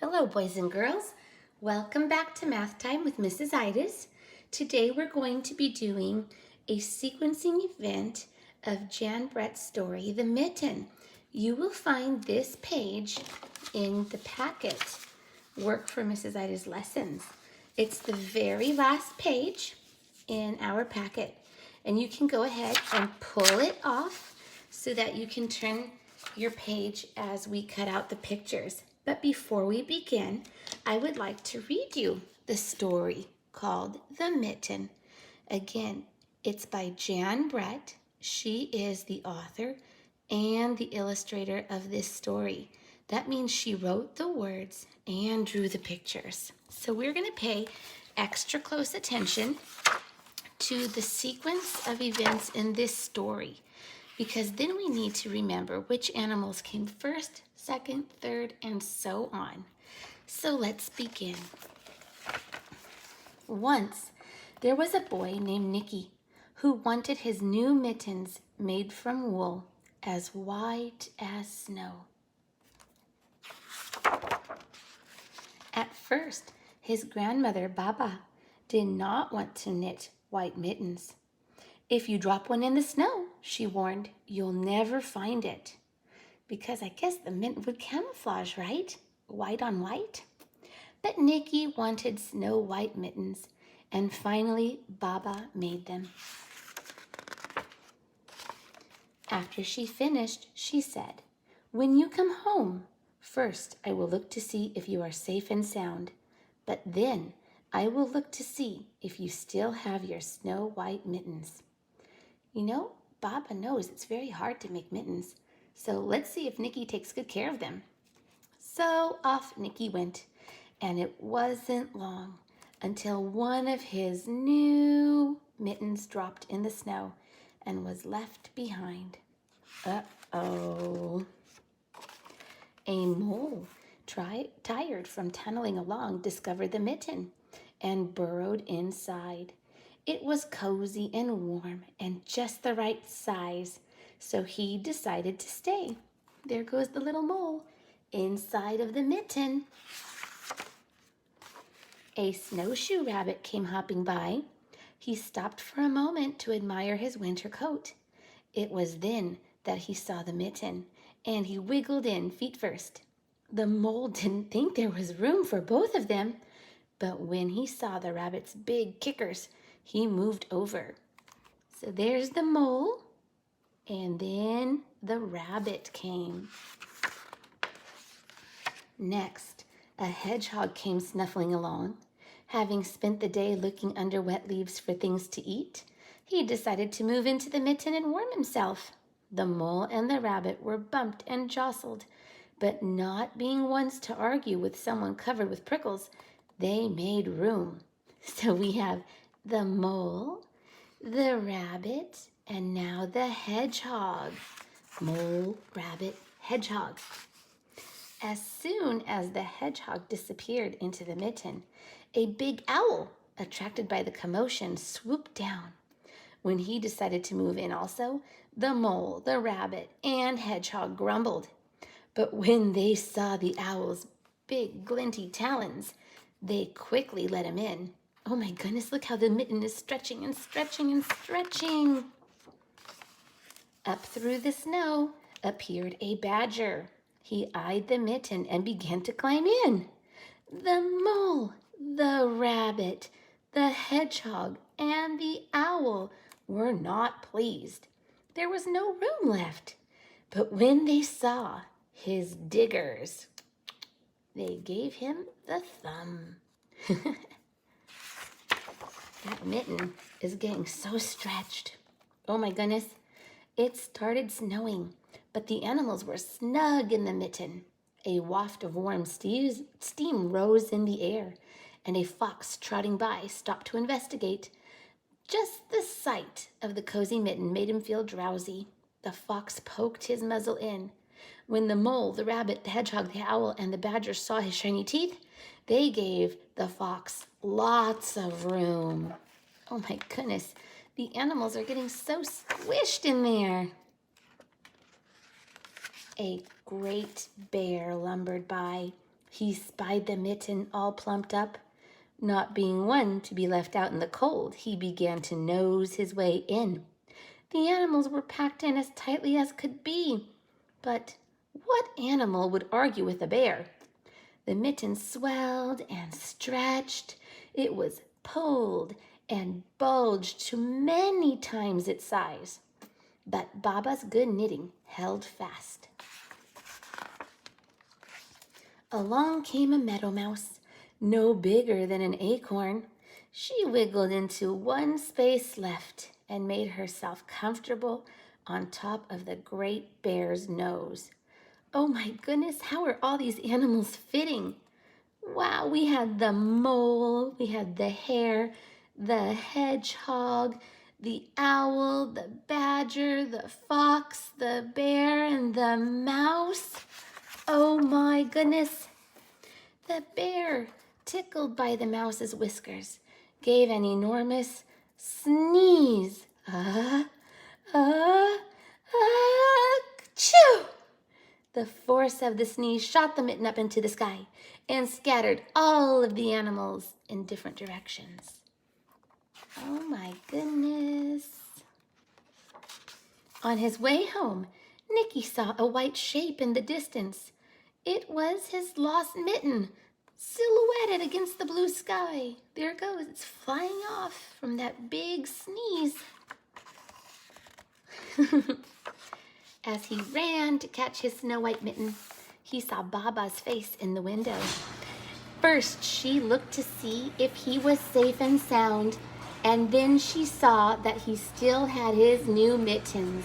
Hello, boys and girls. Welcome back to Math Time with Mrs. Itis. Today we're going to be doing a sequencing event of Jan Brett's story, The Mitten. You will find this page in the packet, Work for Mrs. Itis Lessons. It's the very last page in our packet, and you can go ahead and pull it off so that you can turn your page as we cut out the pictures. But before we begin, I would like to read you the story called The Mitten. Again, it's by Jan Brett. She is the author and the illustrator of this story. That means she wrote the words and drew the pictures. So we're going to pay extra close attention to the sequence of events in this story, because then we need to remember which animals came first, second, third, and so on. So let's begin. Once, there was a boy named Nicky who wanted his new mittens made from wool as white as snow. At first, his grandmother, Baba, did not want to knit white mittens. "If you drop one in the snow," she warned, "you'll never find it." Because I guess the mitten would camouflage, right? White on white. But Nicky wanted snow white mittens, and finally Baba made them. After she finished, she said, "When you come home, first I will look to see if you are safe and sound, but then I will look to see if you still have your snow white mittens." You know, Baba knows it's very hard to make mittens, so let's see if Nicky takes good care of them. So off Nicky went, and it wasn't long until one of his new mittens dropped in the snow and was left behind. Uh-oh. A mole, tired from tunneling along, discovered the mitten and burrowed inside. It was cozy and warm and just the right size, so he decided to stay. There goes the little mole inside of the mitten. A snowshoe rabbit came hopping by. He stopped for a moment to admire his winter coat. It was then that he saw the mitten, and he wiggled in feet first. The mole didn't think there was room for both of them, but when he saw the rabbit's big kickers, he moved over. So there's the mole, and then the rabbit came. Next, a hedgehog came snuffling along. Having spent the day looking under wet leaves for things to eat, he decided to move into the mitten and warm himself. The mole and the rabbit were bumped and jostled, but not being ones to argue with someone covered with prickles, they made room. So we have the mole, the rabbit, and now the hedgehog. Mole, rabbit, hedgehog. As soon as the hedgehog disappeared into the mitten, a big owl, attracted by the commotion, swooped down. When he decided to move in also, the mole, the rabbit, and hedgehog grumbled. But when they saw the owl's big glinty talons, they quickly let him in. Oh my goodness, look how the mitten is stretching and stretching and stretching. Up through the snow appeared a badger. He eyed the mitten and began to climb in. The mole, the rabbit, the hedgehog, and the owl were not pleased. There was no room left. But when they saw his diggers, they gave him the thumb. That mitten is getting so stretched. Oh my goodness. It started snowing, but the animals were snug in the mitten. A waft of warm steam rose in the air, and a fox trotting by stopped to investigate. Just the sight of the cozy mitten made him feel drowsy. The fox poked his muzzle in. When the mole, the rabbit, the hedgehog, the owl, and the badger saw his shiny teeth, they gave the fox lots of room. Oh my goodness, the animals are getting so squished in there. A great bear lumbered by. He spied the Mitten all plumped up. Not being one to be left out in the cold, he began to nose his way in. The animals were packed in as tightly as could be. But what animal would argue with a bear? The Mitten swelled and stretched. It was pulled and bulged to many times its size. But Baba's good knitting held fast. Along came a meadow mouse, no bigger than an acorn. She wiggled into one space left and made herself comfortable on top of the great bear's nose. Oh my goodness, how are all these animals fitting? Wow, we had the mole, we had the hare, the hedgehog, the owl, the badger, the fox, the bear, and the mouse. Oh my goodness. The bear, tickled by the mouse's whiskers, gave an enormous sneeze. Achoo! The force of the sneeze shot the Mitten up into the sky and scattered all of the animals in different directions. Oh my goodness. On his way home, Nicky saw a white shape in the distance. It was his lost Mitten, silhouetted against the blue sky. There it goes, it's flying off from that big sneeze. As he ran to catch his snow-white Mitten, he saw Baba's face in the window. First, she looked to see if he was safe and sound, and then she saw that he still had his new mittens.